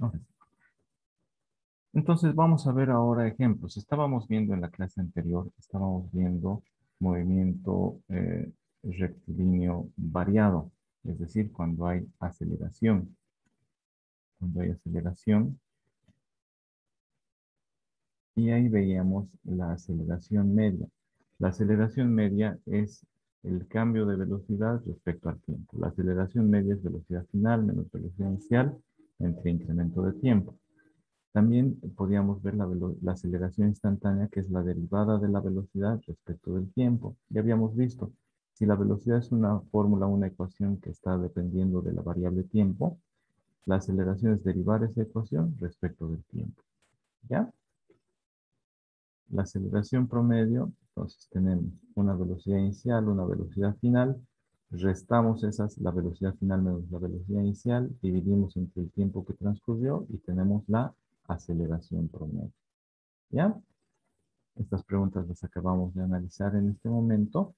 Ok. Entonces vamos a ver ahora ejemplos. Estábamos viendo en la clase anterior, estábamos viendo movimiento rectilíneo variado, es decir, cuando hay aceleración. Cuando hay aceleración, y ahí veíamos la aceleración media. La aceleración media es el cambio de velocidad respecto al tiempo. La aceleración media es velocidad final menos velocidad inicial entre incremento de tiempo. También podíamos ver la aceleración instantánea, que es la derivada de la velocidad respecto del tiempo. Ya habíamos visto, si la velocidad es una fórmula, una ecuación que está dependiendo de la variable tiempo, la aceleración es derivar esa ecuación respecto del tiempo. ¿Ya? La aceleración promedio, entonces tenemos una velocidad inicial, una velocidad final, restamos la velocidad final menos la velocidad inicial, dividimos entre el tiempo que transcurrió y tenemos la aceleración promedio. ¿Ya? Estas preguntas las acabamos de analizar en este momento.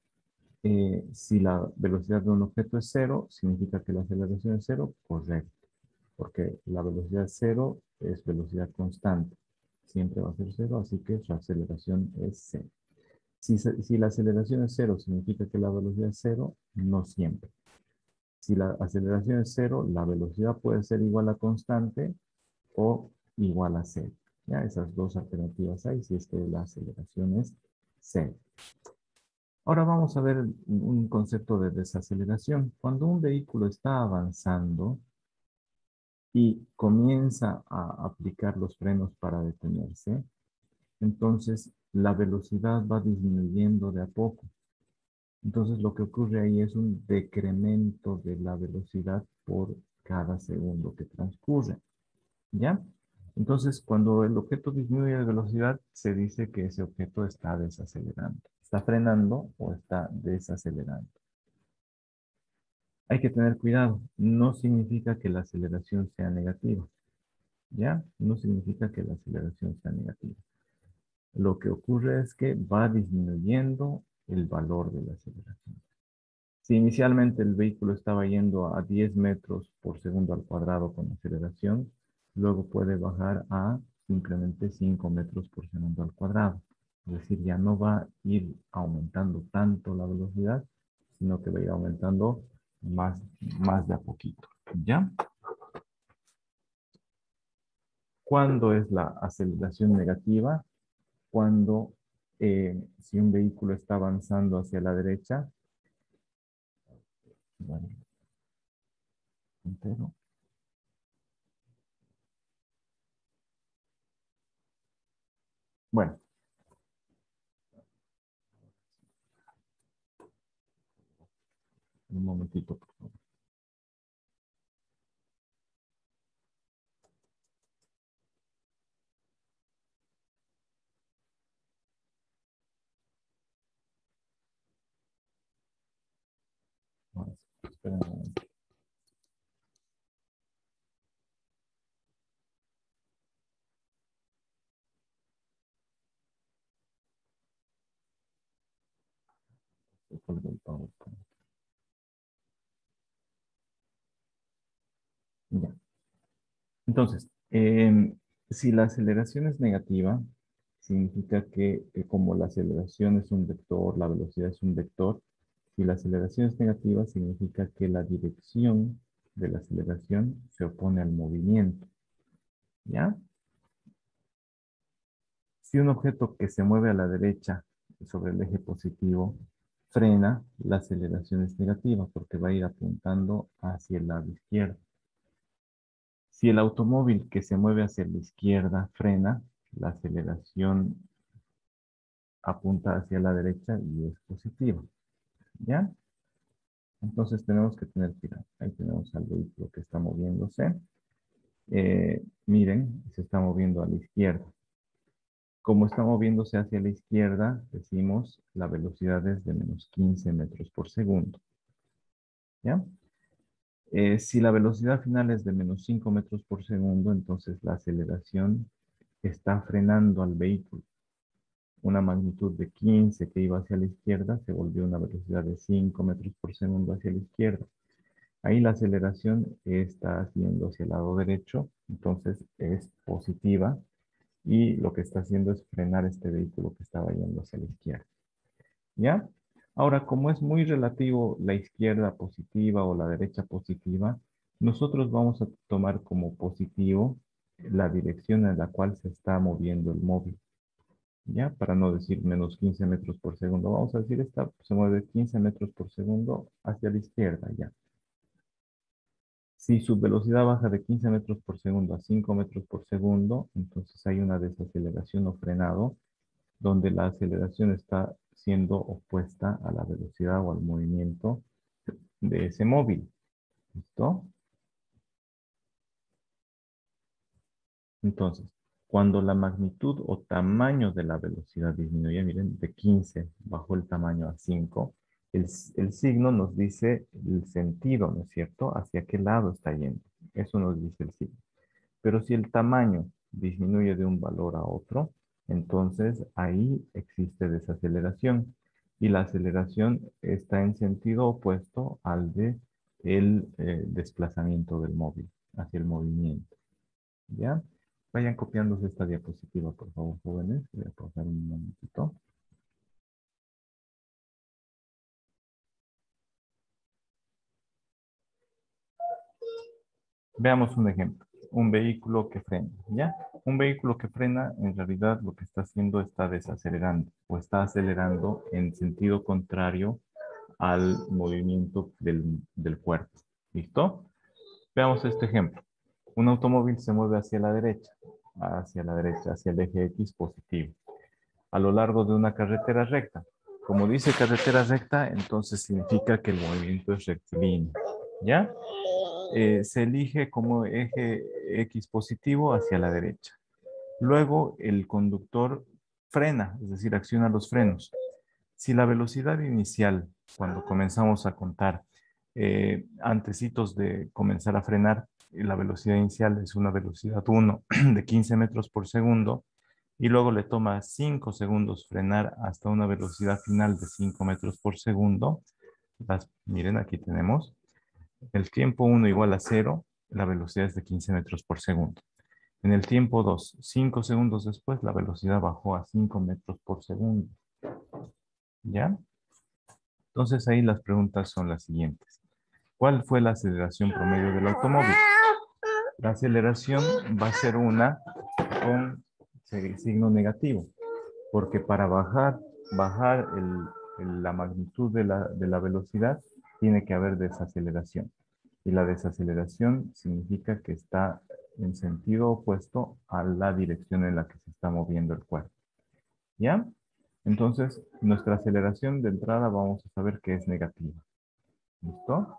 Si la velocidad de un objeto es cero, significa que la aceleración es cero, correcto, porque la velocidad cero es velocidad constante. Siempre va a ser cero, así que su aceleración es cero. Si la aceleración es cero, significa que la velocidad es cero, no siempre. Si la aceleración es cero, la velocidad puede ser igual a constante o igual a cero. ¿Ya? Esas dos alternativas hay si es que la aceleración es cero. Ahora vamos a ver un concepto de desaceleración. Cuando un vehículo está avanzando y comienza a aplicar los frenos para detenerse, entonces la velocidad va disminuyendo de a poco. Entonces lo que ocurre ahí es un decremento de la velocidad por cada segundo que transcurre. ¿Ya? Entonces, cuando el objeto disminuye de velocidad, se dice que ese objeto está desacelerando. Está frenando o está desacelerando. Hay que tener cuidado. No significa que la aceleración sea negativa. ¿Ya? No significa que la aceleración sea negativa. Lo que ocurre es que va disminuyendo el valor de la aceleración. Si inicialmente el vehículo estaba yendo a 10 metros por segundo al cuadrado con aceleración, luego puede bajar a simplemente 5 metros por segundo al cuadrado. Es decir, ya no va a ir aumentando tanto la velocidad, sino que va a ir aumentando más de a poquito. ¿Ya? ¿Cuándo es la aceleración negativa? Cuando si un vehículo está avanzando hacia la derecha, bueno, entero. Bueno, un momentito, por favor. Ahora sí, esperen un momento. Se colgó el PowerPoint. Ya. Entonces, si la aceleración es negativa, significa que como la aceleración es un vector, la velocidad es un vector. Si la aceleración es negativa, significa que la dirección de la aceleración se opone al movimiento. ¿Ya? Si un objeto que se mueve a la derecha sobre el eje positivo frena, la aceleración es negativa porque va a ir apuntando hacia el lado izquierdo. Si el automóvil que se mueve hacia la izquierda frena, la aceleración apunta hacia la derecha y es positiva. ¿Ya? Entonces tenemos que tener cuidado. Ahí tenemos al vehículo que está moviéndose. Miren, se está moviendo a la izquierda. Como está moviéndose hacia la izquierda, decimos la velocidad es de menos 15 metros por segundo. ¿Ya? Si la velocidad final es de menos 5 metros por segundo, entonces la aceleración está frenando al vehículo. Una magnitud de 15 que iba hacia la izquierda se volvió una velocidad de 5 metros por segundo hacia la izquierda. Ahí la aceleración está yendo hacia el lado derecho, entonces es positiva y lo que está haciendo es frenar este vehículo que estaba yendo hacia la izquierda. ¿Ya? Ahora, como es muy relativo la izquierda positiva o la derecha positiva, nosotros vamos a tomar como positivo la dirección en la cual se está moviendo el móvil. ¿Ya? Para no decir menos 15 metros por segundo. Vamos a decir, esta se mueve 15 metros por segundo hacia la izquierda, ¿ya? Si su velocidad baja de 15 metros por segundo a 5 metros por segundo, entonces hay una desaceleración o frenado, donde la aceleración está siendo opuesta a la velocidad o al movimiento de ese móvil. ¿Listo? Entonces, cuando la magnitud o tamaño de la velocidad disminuye, miren, de 15 bajó el tamaño a 5, el signo nos dice el sentido, ¿no es cierto? Hacia qué lado está yendo. Eso nos dice el signo. Pero si el tamaño disminuye de un valor a otro, entonces ahí existe desaceleración. Y la aceleración está en sentido opuesto al de el desplazamiento del móvil, hacia el movimiento. ¿Ya? Vayan copiándose esta diapositiva, por favor, jóvenes. Voy a pausar un momentito. Veamos un ejemplo. Un vehículo que frena, ¿ya? Un vehículo que frena, en realidad lo que está haciendo está desacelerando o está acelerando en sentido contrario al movimiento del cuerpo. ¿Listo? Veamos este ejemplo. Un automóvil se mueve hacia la derecha, hacia el eje X positivo, a lo largo de una carretera recta. Como dice carretera recta, entonces significa que el movimiento es rectilíneo, ¿ya? Se elige como eje X positivo hacia la derecha. Luego el conductor frena, es decir, acciona los frenos. Si la velocidad inicial, cuando comenzamos a contar, antecitos de comenzar a frenar, la velocidad inicial es una velocidad 1 de 15 metros por segundo, y luego le toma 5 segundos frenar hasta una velocidad final de 5 metros por segundo. Miren, aquí tenemos el tiempo 1 igual a 0, la velocidad es de 15 metros por segundo. En el tiempo 2, 5 segundos después, la velocidad bajó a 5 metros por segundo. ¿Ya? Entonces ahí las preguntas son las siguientes. ¿Cuál fue la aceleración promedio del automóvil? La aceleración va a ser una con signo negativo, porque para bajar la magnitud de la velocidad, tiene que haber desaceleración. Y la desaceleración significa que está en sentido opuesto a la dirección en la que se está moviendo el cuerpo. ¿Ya? Entonces, nuestra aceleración de entrada vamos a saber que es negativa. ¿Listo?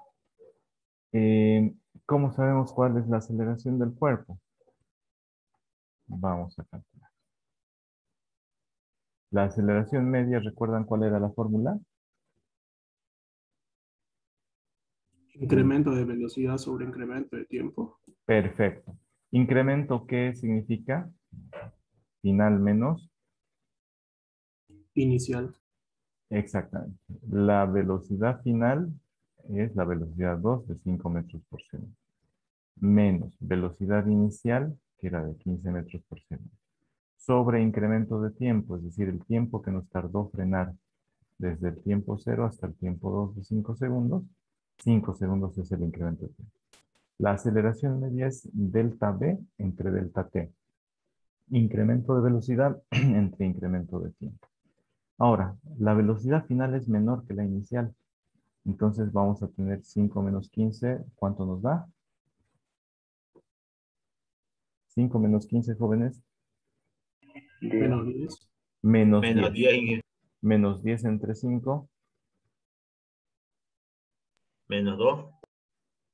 Eh, ¿Cómo sabemos cuál es la aceleración del cuerpo? Vamos a calcular. La aceleración media, ¿recuerdan cuál era la fórmula? Incremento de velocidad sobre incremento de tiempo. Perfecto. ¿Incremento qué significa? Final menos. Inicial. Exactamente. La velocidad final es la velocidad 2 de 5 metros por segundo. Menos velocidad inicial, que era de 15 metros por segundo. Sobre incremento de tiempo, es decir, el tiempo que nos tardó frenar desde el tiempo 0 hasta el tiempo 2 de 5 segundos. 5 segundos es el incremento de tiempo. La aceleración media es delta V entre delta T. Incremento de velocidad entre incremento de tiempo. Ahora, la velocidad final es menor que la inicial. Entonces vamos a tener 5 menos 15. ¿Cuánto nos da? 5 menos 15, jóvenes. Menos 10. Menos Menos 10. 10, Menos 10 entre 5. menos 2.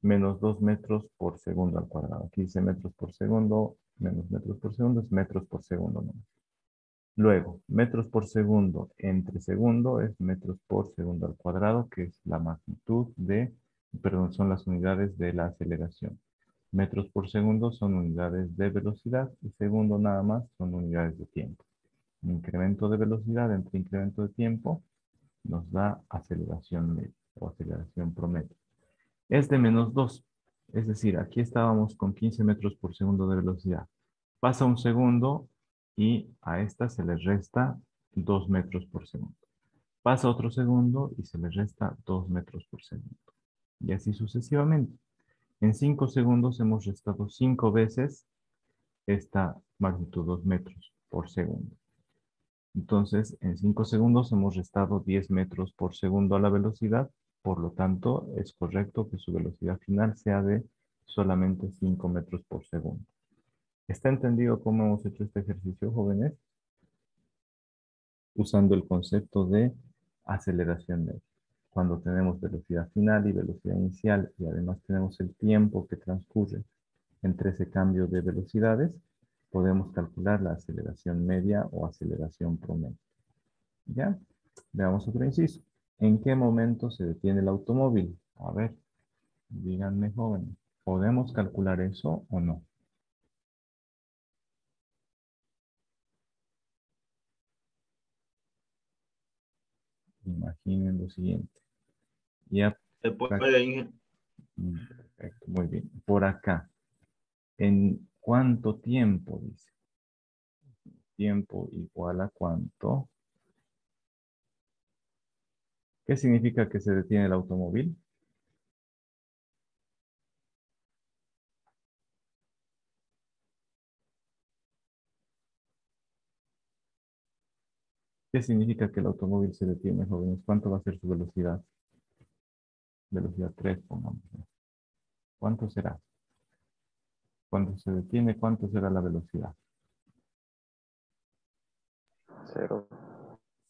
Menos 2 metros por segundo al cuadrado. Aquí dice metros por segundo, menos metros por segundo, es metros por segundo, ¿no? Luego, metros por segundo entre segundo es metros por segundo al cuadrado, que es la magnitud perdón, son las unidades de la aceleración. Metros por segundo son unidades de velocidad y segundo nada más son unidades de tiempo. Incremento de velocidad entre incremento de tiempo nos da aceleración media o aceleración promedio. es de -2. Es decir, aquí estábamos con 15 metros por segundo de velocidad. Pasa un segundo y a esta se le resta 2 metros por segundo. Pasa otro segundo y se le resta 2 metros por segundo. Y así sucesivamente. En 5 segundos hemos restado 5 veces esta magnitud 2 metros por segundo. Entonces, en 5 segundos hemos restado 10 metros por segundo a la velocidad. Por lo tanto, es correcto que su velocidad final sea de solamente 5 metros por segundo. ¿Está entendido cómo hemos hecho este ejercicio, jóvenes? Usando el concepto de aceleración media. Cuando tenemos velocidad final y velocidad inicial y además tenemos el tiempo que transcurre entre ese cambio de velocidades, podemos calcular la aceleración media o aceleración promedio. ¿Ya? Veamos otro inciso. ¿En qué momento se detiene el automóvil? A ver, díganme, jóvenes. ¿Podemos calcular eso o no? Imaginen lo siguiente. Ya, Se puede, Inge. perfecto, muy bien. Por acá, ¿en cuánto tiempo? Dice. Tiempo igual a cuánto. ¿Qué significa que se detiene el automóvil? ¿Qué significa que el automóvil se detiene, jóvenes? ¿Cuánto va a ser su velocidad? Velocidad 3, pongamos. ¿Cuánto será? Cuando se detiene, ¿cuánto será la velocidad? 0.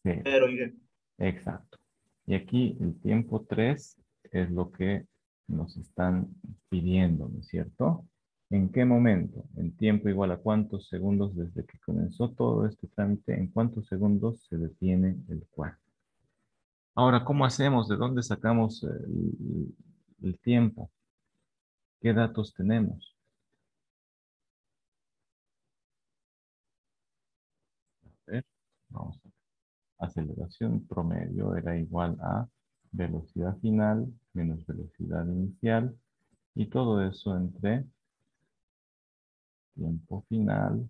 Cero. Pero, Inge. Exacto. Y aquí el tiempo 3 es lo que nos están pidiendo, ¿no es cierto? ¿En qué momento? En tiempo igual a cuántos segundos desde que comenzó todo este trámite, en cuántos segundos se detiene el cuarto. Ahora, ¿cómo hacemos? ¿De dónde sacamos el tiempo? ¿Qué datos tenemos? A ver, vamos a ver. Aceleración promedio era igual a velocidad final menos velocidad inicial y todo eso entre tiempo final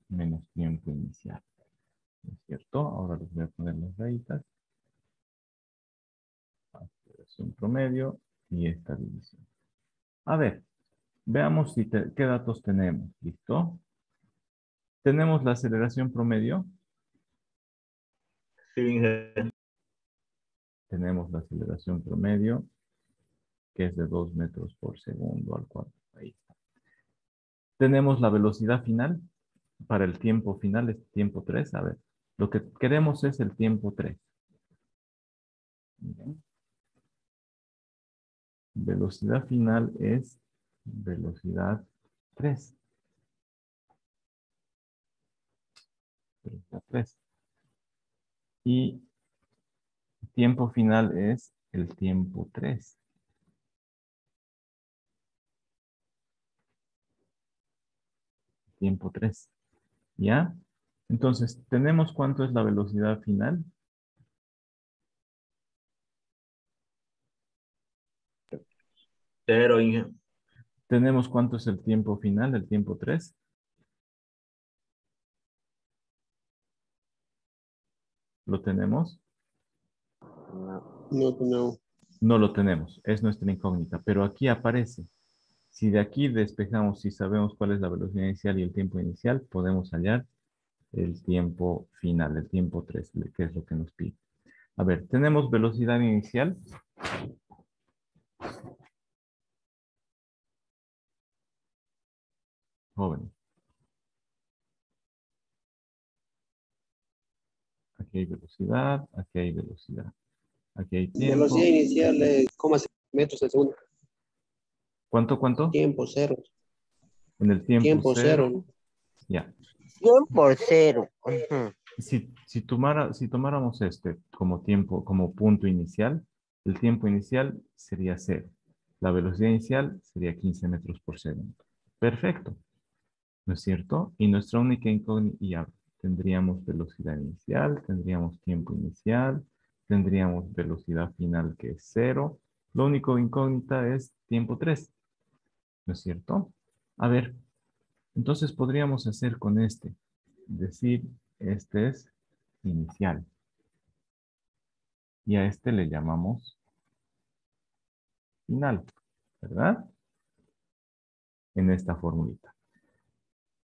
menos tiempo inicial. ¿No es cierto? Ahora les voy a poner las rayitas. Aceleración promedio y esta división. A ver, veamos qué datos tenemos. ¿Listo? Tenemos la aceleración promedio. Sí, Inge. Tenemos la aceleración promedio, que es de 2 metros por segundo al cuadrado. Ahí está. Tenemos la velocidad final para el tiempo final, es tiempo 3. A ver, lo que queremos es el tiempo 3. Bien. Velocidad final es velocidad 3. Velocidad 3. Y tiempo final es el tiempo 3. Tiempo 3. ¿Ya? Entonces, ¿tenemos cuánto es la velocidad final? Cero, Inge. ¿Tenemos cuánto es el tiempo final, el tiempo 3? ¿Lo tenemos? No. No. No lo tenemos, es nuestra incógnita, pero aquí aparece. Si de aquí despejamos, si sabemos cuál es la velocidad inicial y el tiempo inicial, podemos hallar el tiempo final, el tiempo 3, que es lo que nos pide. A ver, tenemos velocidad inicial. Jóvenes. Aquí hay velocidad, aquí hay velocidad. Aquí hay tiempo. Velocidad inicial es 0,6 metros al segundo. ¿Cuánto? Tiempo cero. En el tiempo Tiempo cero. cero. Ya. 100%. Si tomáramos este como tiempo, como punto inicial, el tiempo inicial sería 0. La velocidad inicial sería 15 metros por segundo. Perfecto. ¿No es cierto? Y nuestra única incógnita, ya tendríamos velocidad inicial, tendríamos tiempo inicial, tendríamos velocidad final que es 0 Lo único incógnita es tiempo 3, ¿no es cierto? A ver, entonces podríamos hacer con este, decir, este es inicial. Y a este le llamamos final, ¿verdad? En esta formulita.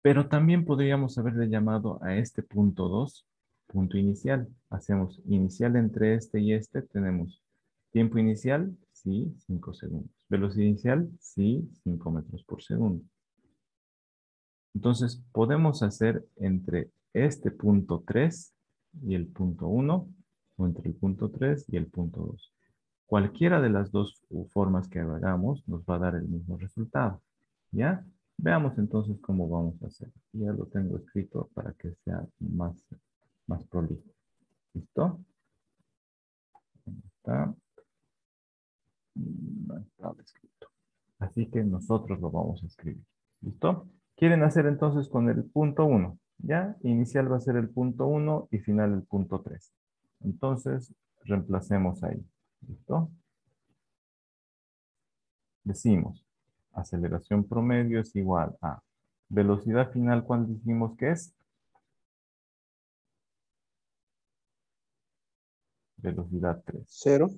Pero también podríamos haberle llamado a este punto 2, punto inicial. Hacemos inicial entre este y este, tenemos tiempo inicial, sí, 5 segundos. Velocidad inicial, sí, 5 metros por segundo. Entonces, podemos hacer entre este punto 3 y el punto 1, o entre el punto 3 y el punto 2. Cualquiera de las dos formas que hagamos nos va a dar el mismo resultado. ¿Ya? Veamos entonces cómo vamos a hacer. Ya lo tengo escrito para que sea más prolijo. ¿Listo? Ahí está. No está escrito. Así que nosotros lo vamos a escribir. ¿Listo? ¿Quieren hacer entonces con el punto 1? ¿Ya? Inicial va a ser el punto 1 y final el punto 3. Entonces, reemplacemos ahí. ¿Listo? Decimos, aceleración promedio es igual a velocidad final, ¿cuál dijimos que es? Velocidad 3. 0.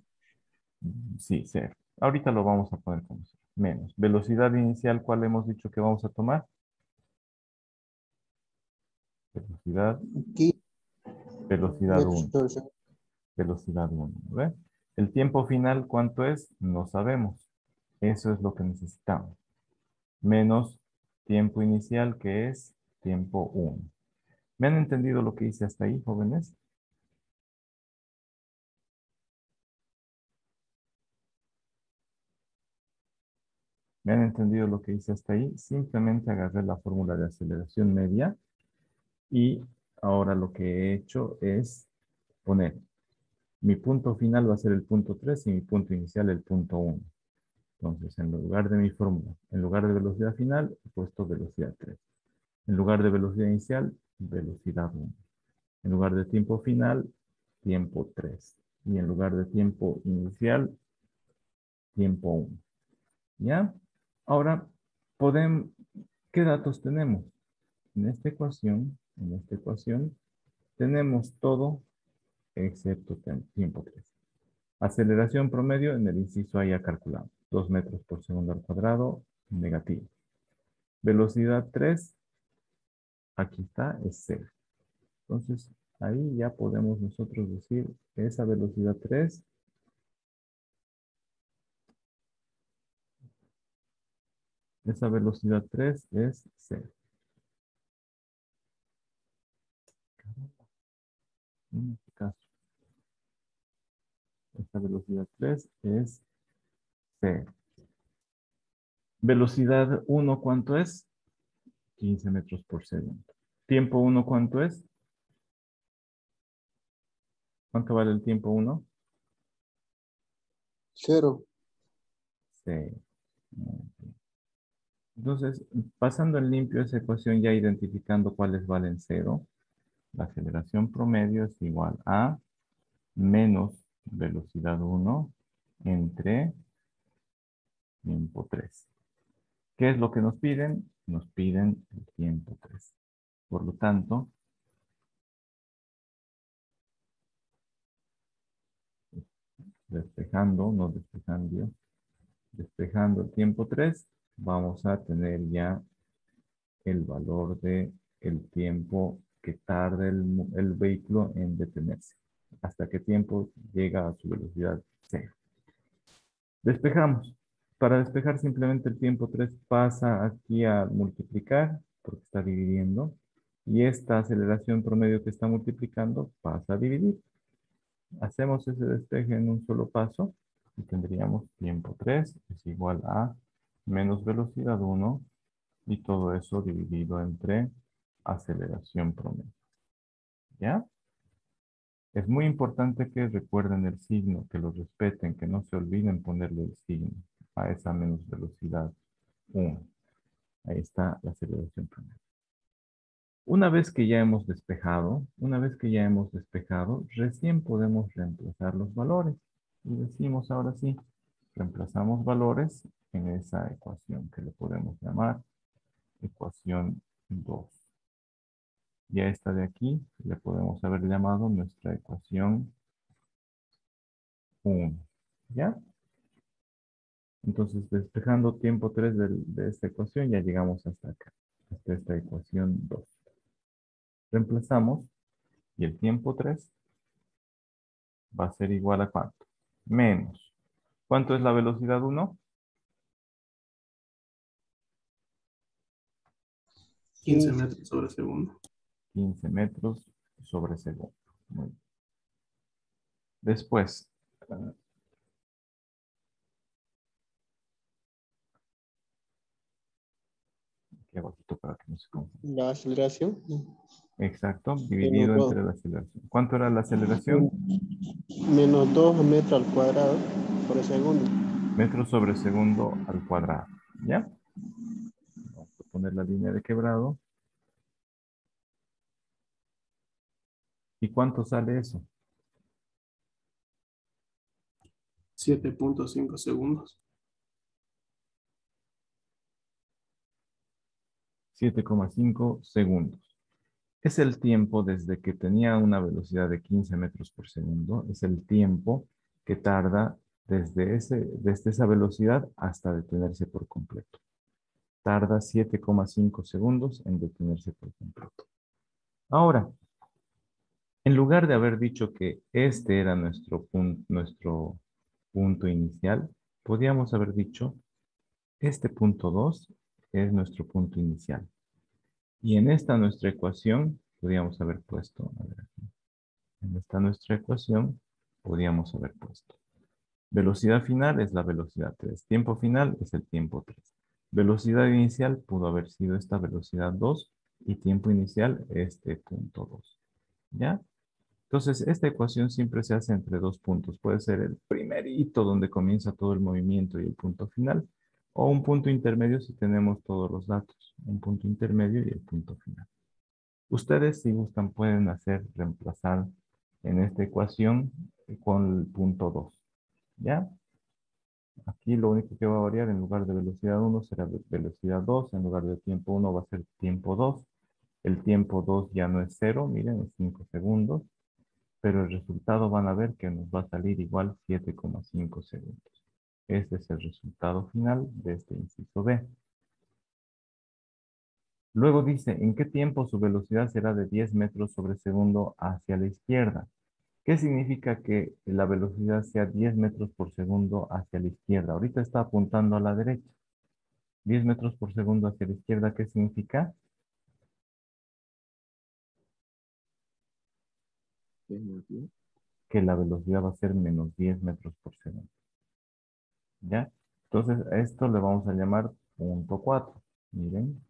Sí, 0. Ahorita lo vamos a poner como 0. Menos. Velocidad inicial, ¿cuál hemos dicho que vamos a tomar? Velocidad, Aquí, velocidad 1. metros por segundo. Velocidad 1. ¿Ve? El tiempo final, ¿cuánto es? No sabemos. Eso es lo que necesitamos. Menos tiempo inicial, que es tiempo 1. ¿Me han entendido lo que hice hasta ahí, jóvenes? ¿Me han entendido lo que hice hasta ahí? Simplemente agarré la fórmula de aceleración media y ahora lo que he hecho es poner mi punto final va a ser el punto 3 y mi punto inicial el punto 1. Entonces, en lugar de mi fórmula, en lugar de velocidad final, he puesto velocidad 3. En lugar de velocidad inicial, velocidad 1. En lugar de tiempo final, tiempo 3. Y en lugar de tiempo inicial, tiempo 1. ¿Ya? Ahora, podemos, ¿qué datos tenemos? En esta ecuación, tenemos todo excepto tiempo 3. Aceleración promedio en el inciso A ya calculamos. 2 metros por segundo al cuadrado, negativo. Velocidad 3, aquí está, es 0. Entonces, ahí ya podemos nosotros decir esa velocidad 3 es 0. En este caso, esta velocidad 3 es 0. Velocidad 1, ¿cuánto es? 15 metros por segundo. Tiempo 1, ¿cuánto es? ¿Cuánto vale el tiempo 1? 0. 6. Entonces, pasando en limpio esa ecuación, ya identificando cuáles valen 0, la aceleración promedio es igual a menos velocidad 1 entre tiempo 3. ¿Qué es lo que nos piden? Nos piden el tiempo 3. Por lo tanto, despejando el tiempo 3, vamos a tener ya el valor de el tiempo que tarda el vehículo en detenerse. ¿Hasta qué tiempo llega a su velocidad 0? Despejamos. Para despejar simplemente el tiempo 3 pasa aquí a multiplicar, porque está dividiendo. Y esta aceleración promedio que está multiplicando pasa a dividir. Hacemos ese despeje en un solo paso y tendríamos tiempo 3 es igual a menos velocidad 1 y todo eso dividido entre aceleración promedio. ¿Ya? Es muy importante que recuerden el signo, que lo respeten, que no se olviden ponerle el signo a esa menos velocidad 1. Ahí está la aceleración promedio. Una vez que ya hemos despejado, recién podemos reemplazar los valores. Y decimos ahora sí, reemplazamos valores en esa ecuación que le podemos llamar ecuación 2. Y a esta de aquí le podemos haber llamado nuestra ecuación 1. ¿Ya? Entonces, despejando tiempo 3 de esta ecuación, ya llegamos hasta acá, hasta esta ecuación 2. Reemplazamos y el tiempo 3 va a ser igual a ¿cuánto? Menos. ¿Cuánto es la velocidad 1? 15 metros sobre segundo. 15 metros sobre segundo. Muy bien. Después, aquí abajito para que no se confunda. La aceleración. Exacto, dividido entre la aceleración. ¿Cuánto era la aceleración? Menos 2 metros al cuadrado por segundo. Metros sobre segundo al cuadrado. ¿Ya? Vamos a poner la línea de quebrado. ¿Y cuánto sale eso? 7.5 segundos. 7,5 segundos. Es el tiempo desde que tenía una velocidad de 15 metros por segundo. Es el tiempo que tarda desde esa velocidad hasta detenerse por completo. Tarda 7,5 segundos en detenerse por completo. Ahora, en lugar de haber dicho que este era nuestro punto inicial, podríamos haber dicho, este punto 2 es nuestro punto inicial. Y en esta nuestra ecuación, podríamos haber puesto, a ver aquí, en esta nuestra ecuación, podríamos haber puesto. Velocidad final es la velocidad 3. Tiempo final es el tiempo 3. Velocidad inicial pudo haber sido esta velocidad 2 y tiempo inicial este punto 2. ¿Ya? Entonces, esta ecuación siempre se hace entre dos puntos. Puede ser el primerito donde comienza todo el movimiento y el punto final, o un punto intermedio si tenemos todos los datos. Un punto intermedio y el punto final. Ustedes, si gustan, pueden reemplazar en esta ecuación con el punto 2. ¿Ya? Aquí lo único que va a variar, en lugar de velocidad 1 será velocidad 2, en lugar de tiempo 1 va a ser tiempo 2. El tiempo 2 ya no es 0, miren, es 5 segundos. Pero el resultado van a ver que nos va a salir igual 7,5 segundos. Este es el resultado final de este inciso B. Luego dice, ¿en qué tiempo su velocidad será de 10 metros sobre segundo hacia la izquierda? ¿Qué significa que la velocidad sea 10 metros por segundo hacia la izquierda? Ahorita está apuntando a la derecha. 10 metros por segundo hacia la izquierda, ¿qué significa? Que la velocidad va a ser menos 10 metros por segundo. ¿Ya? Entonces, a esto le vamos a llamar punto 4. Miren.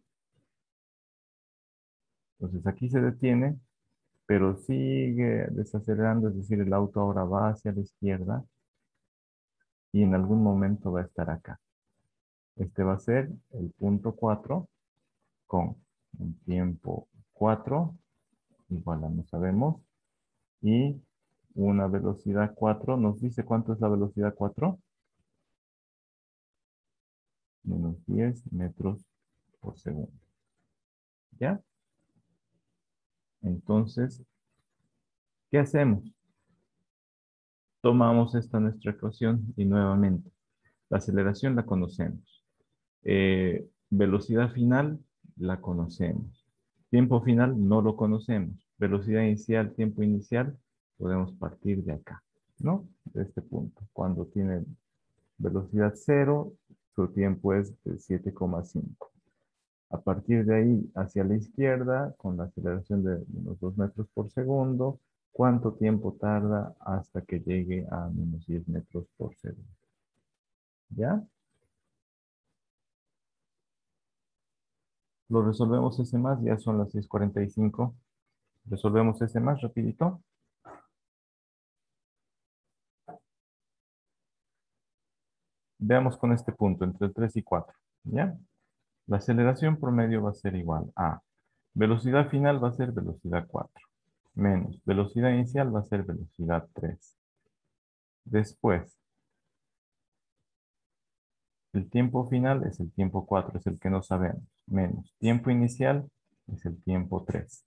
Entonces, aquí se detiene, pero sigue desacelerando, es decir, el auto ahora va hacia la izquierda y en algún momento va a estar acá. Este va a ser el punto 4 con un tiempo 4, igual a no sabemos, y una velocidad 4. ¿Nos dice cuánto es la velocidad 4? Menos 10 metros por segundo. ¿Ya? Entonces, ¿qué hacemos? Tomamos esta nuestra ecuación y nuevamente, la aceleración la conocemos. Velocidad final la conocemos. Tiempo final no lo conocemos. Velocidad inicial, tiempo inicial, podemos partir de acá, ¿no? De este punto. Cuando tiene velocidad 0, su tiempo es de 7,5. A partir de ahí, hacia la izquierda, con la aceleración de unos 2 metros por segundo, ¿cuánto tiempo tarda hasta que llegue a menos 10 metros por segundo? ¿Ya? Lo resolvemos ese más, ya son las 6:45. Resolvemos ese más rapidito. Veamos con este punto, entre el 3 y 4. ¿Ya? La aceleración promedio va a ser igual a velocidad final va a ser velocidad 4, menos velocidad inicial va a ser velocidad 3. Después, El tiempo final es el tiempo 4, es el que no sabemos. Menos tiempo inicial es el tiempo 3.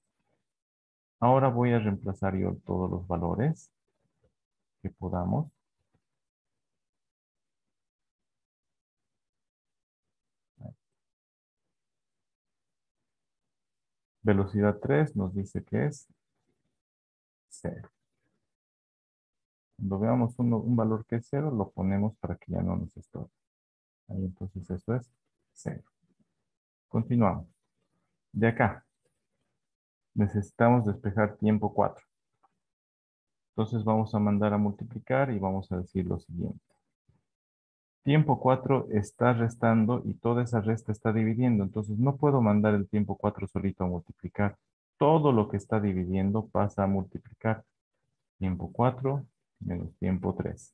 Ahora voy a reemplazar yo todos los valores que podamos. Velocidad 3 nos dice que es 0. Cuando veamos un valor que es 0, lo ponemos para que ya no nos estorbe. Ahí entonces esto es 0. Continuamos. De acá, necesitamos despejar tiempo 4. Entonces vamos a mandar a multiplicar y vamos a decir lo siguiente. Tiempo 4 está restando y toda esa resta está dividiendo. Entonces no puedo mandar el tiempo 4 solito a multiplicar. Todo lo que está dividiendo pasa a multiplicar. Tiempo 4 menos tiempo 3.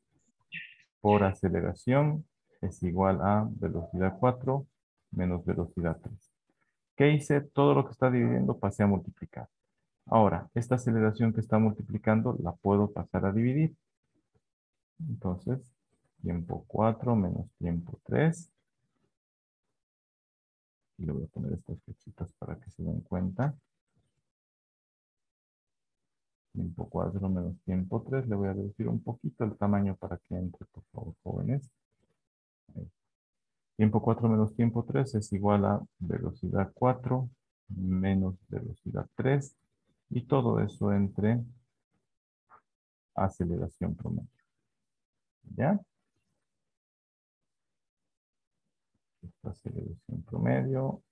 Por aceleración es igual a velocidad 4 menos velocidad 3. ¿Qué hice? Todo lo que está dividiendo pasé a multiplicar. Ahora, esta aceleración que está multiplicando la puedo pasar a dividir. Entonces, tiempo 4 menos tiempo 3. Y le voy a poner estas flechitas para que se den cuenta. Tiempo 4 menos tiempo 3. Le voy a reducir un poquito el tamaño para que entre, por favor, jóvenes. Ahí. Tiempo 4 menos tiempo 3 es igual a velocidad 4 menos velocidad 3. Y todo eso entre aceleración promedio. ¿Ya? Esta aceleración promedio.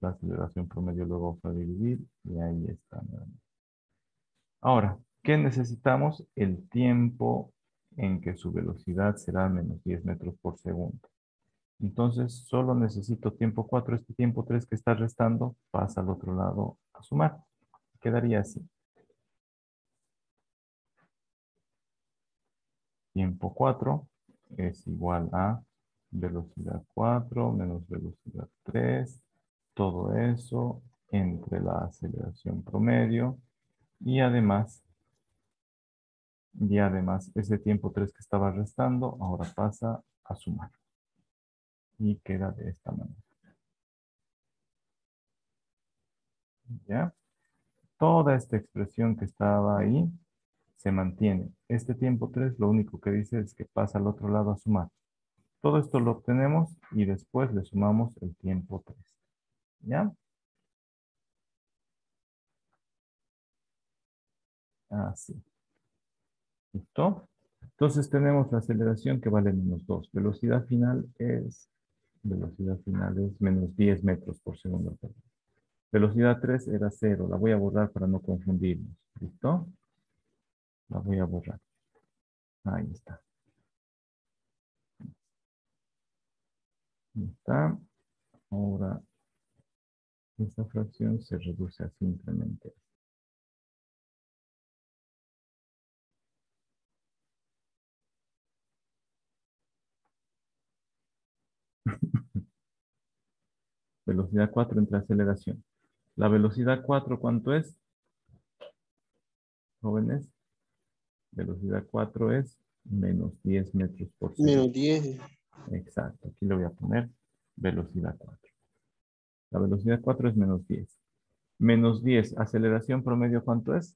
La aceleración promedio luego va a dividir y ahí está. Ahora, ¿qué necesitamos? El tiempo en que su velocidad será menos 10 metros por segundo. Entonces, solo necesito tiempo 4. Este tiempo 3 que está restando pasa al otro lado a sumar. Quedaría así. Tiempo 4 es igual a velocidad 4 menos velocidad 3. Todo eso entre la aceleración promedio. Y además, ese tiempo 3 que estaba restando, ahora pasa a sumar. Y queda de esta manera. ¿Ya? Toda esta expresión que estaba ahí se mantiene. Este tiempo 3 lo único que dice es que pasa al otro lado a sumar. Todo esto lo obtenemos y después le sumamos el tiempo 3. ¿Ya? Así. ¿Listo? Entonces tenemos la aceleración que vale menos 2. Velocidad final es menos 10 metros por segundo. Velocidad 3 era 0. La voy a borrar para no confundirnos. ¿Listo? La voy a borrar. Ahí está. Ahí está. Ahora, esta fracción se reduce a simplemente. Velocidad 4 entre aceleración. La velocidad 4, ¿cuánto es? Jóvenes. Velocidad 4 es menos 10 metros por segundo. Menos 10. Exacto. Aquí le voy a poner velocidad 4. La velocidad 4 es menos 10. Menos 10. Aceleración promedio, ¿cuánto es?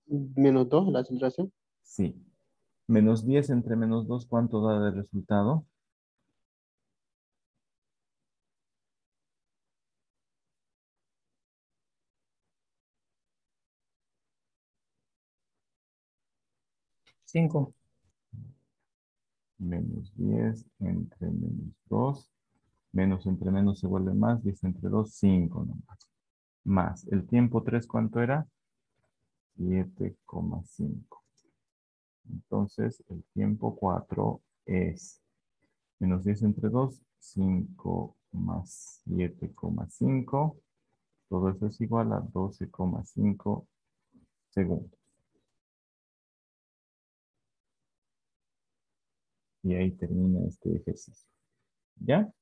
Menos 2 la aceleración. Sí. Menos 10 entre menos 2, ¿cuánto da de resultado? Cinco. Menos 10 entre menos 2. Menos entre menos se vuelve más. 10 entre 2, 5 nomás. Más. El tiempo 3, ¿cuánto era? 7,5. Entonces, el tiempo 4 es menos 10 entre 2, 5 más 7,5. Todo eso es igual a 12,5 segundos. Y ahí termina este ejercicio. ¿Ya?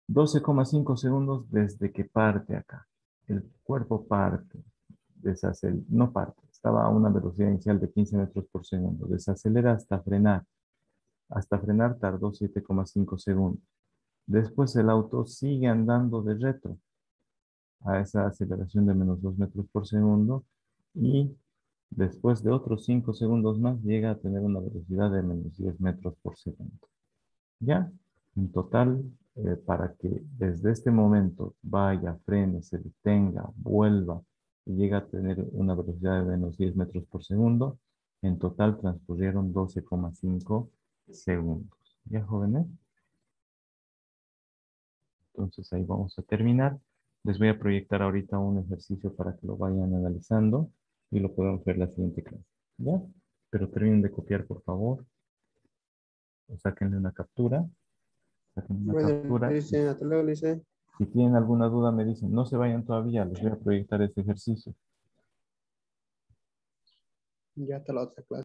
12,5 segundos desde que parte acá. El cuerpo parte, no parte, estaba a una velocidad inicial de 15 metros por segundo. Desacelera hasta frenar. Hasta frenar tardó 7,5 segundos. Después el auto sigue andando de retro a esa aceleración de menos 2 metros por segundo y después de otros 5 segundos más llega a tener una velocidad de menos 10 metros por segundo. ¿Ya? En total, para que desde este momento vaya, frene, se detenga, vuelva y llegue a tener una velocidad de menos 10 metros por segundo, en total transcurrieron 12,5 segundos. ¿Ya, jóvenes? Entonces ahí vamos a terminar. Les voy a proyectar ahorita un ejercicio para que lo vayan analizando y lo podemos ver en la siguiente clase. ¿Ya? Pero terminen de copiar, por favor. O sáquenle una captura. Saquen una Bueno, captura. Licen, hasta luego, Licen. Si tienen alguna duda, me dicen. No se vayan todavía. Les voy a proyectar este ejercicio. Ya está la otra clase.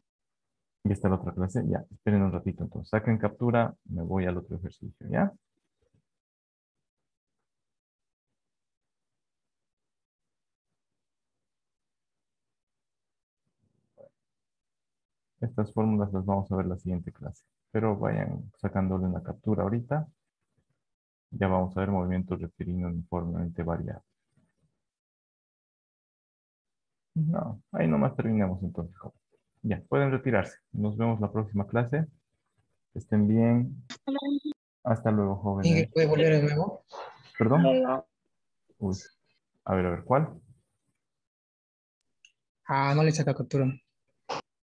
Ya está la otra clase. Ya, esperen un ratito. Entonces, saquen captura. Me voy al otro ejercicio. ¿Ya? Estas fórmulas las vamos a ver en la siguiente clase. Pero vayan sacándole una captura ahorita. Ya vamos a ver movimientos rectilíneos uniformemente variables. No, ahí nomás terminamos entonces, jóvenes. Ya, pueden retirarse. Nos vemos la próxima clase. Que estén bien. Hasta luego, jóvenes. ¿Puede volver de nuevo? ¿Perdón? Uy, a ver, ¿cuál? Ah, no le saca captura.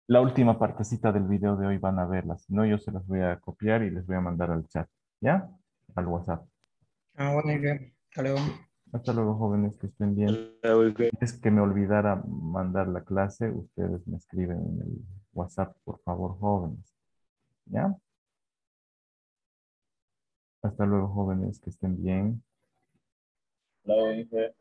La última partecita del video de hoy van a verla. Si no, yo se las voy a copiar y les voy a mandar al chat. ¿Ya? Al WhatsApp. Ah, bueno, ya. Hasta luego. Hasta luego, jóvenes, que estén bien. Es que me olvidara mandar la clase. Ustedes me escriben en el WhatsApp, por favor, jóvenes. ¿Ya? Hasta luego, jóvenes, que estén bien. Hola, Jennifer.